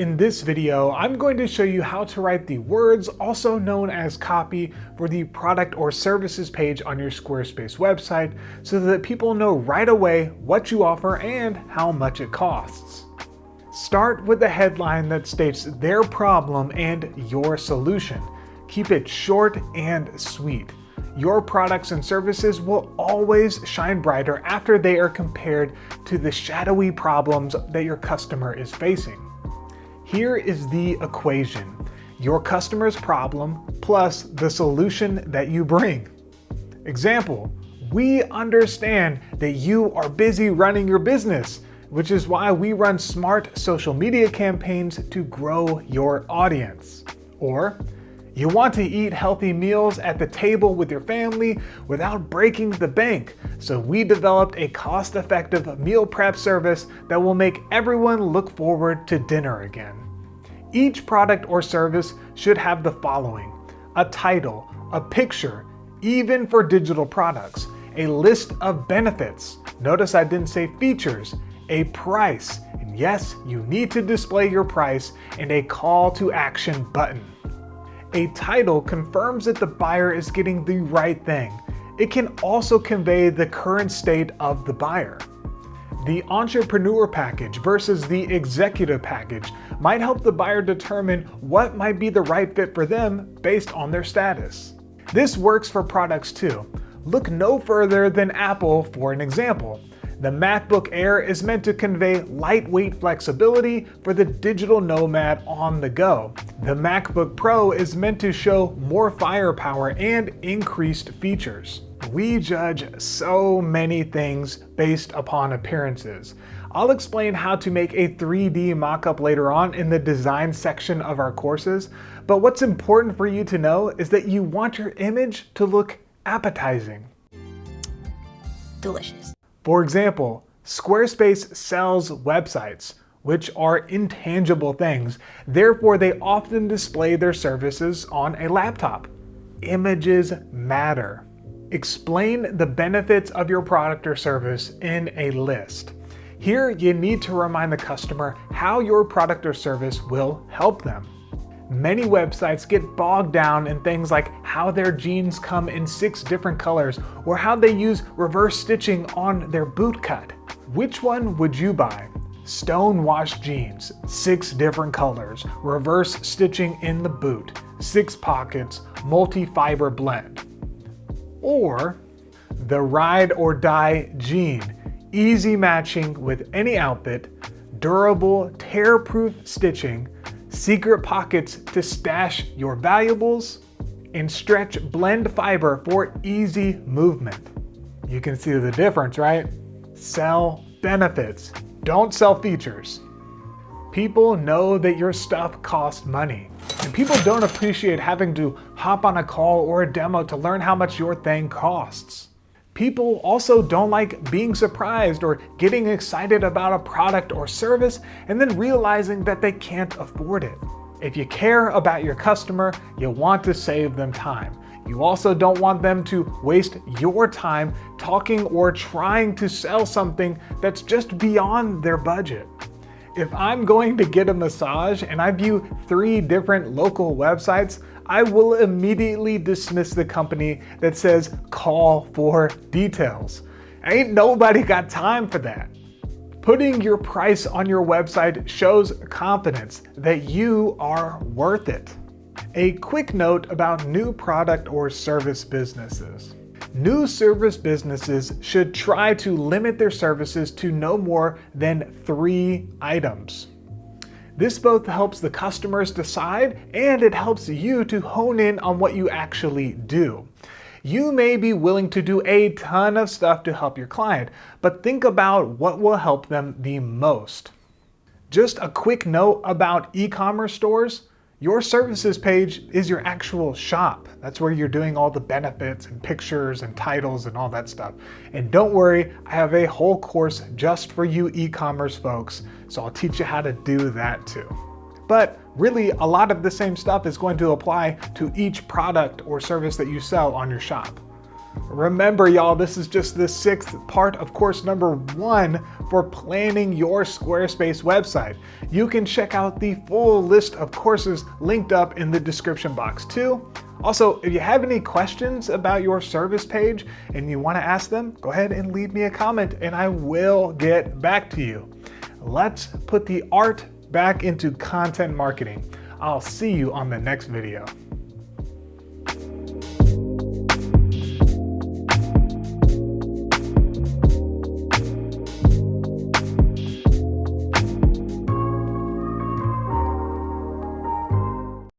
In this video, I'm going to show you how to write the words, also known as copy, for the product or services page on your Squarespace website so that people know right away what you offer and how much it costs. Start with a headline that states their problem and your solution. Keep it short and sweet. Your products and services will always shine brighter after they are compared to the shadowy problems that your customer is facing. Here is the equation: your customer's problem plus the solution that you bring. Example: we understand that you are busy running your business, which is why we run smart social media campaigns to grow your audience. Or, you want to eat healthy meals at the table with your family without breaking the bank, so we developed a cost-effective meal prep service that will make everyone look forward to dinner again. Each product or service should have the following: a title, a picture, even for digital products, a list of benefits. Notice I didn't say features, a price, and yes, you need to display your price, and a call to action button. A title confirms that the buyer is getting the right thing. It can also convey the current state of the buyer. The entrepreneur package versus the executive package might help the buyer determine what might be the right fit for them based on their status. This works for products too. Look no further than Apple for an example. The MacBook Air is meant to convey lightweight flexibility for the digital nomad on the go. The MacBook Pro is meant to show more firepower and increased features. We judge so many things based upon appearances. I'll explain how to make a 3D mockup later on in the design section of our courses, but what's important for you to know is that you want your image to look appetizing. Delicious. For example, Squarespace sells websites, which are intangible things. Therefore, they often display their services on a laptop. Images matter. Explain the benefits of your product or service in a list. Here, you need to remind the customer how your product or service will help them. Many websites get bogged down in things like how their jeans come in 6 different colors or how they use reverse stitching on their boot cut. Which one would you buy? Stone-washed jeans, 6 different colors, reverse stitching in the boot, 6 pockets, multi-fiber blend. Or the ride or die jean, easy matching with any outfit, durable tear-proof stitching, secret pockets to stash your valuables, and stretch blend fiber for easy movement. You can see the difference, right? Sell benefits, don't sell features. People know that your stuff costs money, and people don't appreciate having to hop on a call or a demo to learn how much your thing costs. People also don't like being surprised or getting excited about a product or service and then realizing that they can't afford it. If you care about your customer, you want to save them time. You also don't want them to waste your time talking or trying to sell something that's just beyond their budget. If I'm going to get a massage and I view 3 different local websites, I will immediately dismiss the company that says call for details. Ain't nobody got time for that. Putting your price on your website shows confidence that you are worth it. A quick note about new product or service businesses. New service businesses should try to limit their services to no more than 3 items. This both helps the customers decide and it helps you to hone in on what you actually do. You may be willing to do a ton of stuff to help your client, but think about what will help them the most. Just a quick note about e-commerce stores. Your services page is your actual shop. That's where you're doing all the benefits and pictures and titles and all that stuff. And don't worry, I have a whole course just for you e-commerce folks, so I'll teach you how to do that too. But really, a lot of the same stuff is going to apply to each product or service that you sell on your shop. Remember, y'all, this is just the 6th part of course number 1 for planning your Squarespace website. You can check out the full list of courses linked up in the description box too. Also, if you have any questions about your service page and you want to ask them, go ahead and leave me a comment and I will get back to you. Let's put the art back into content marketing. I'll see you on the next video.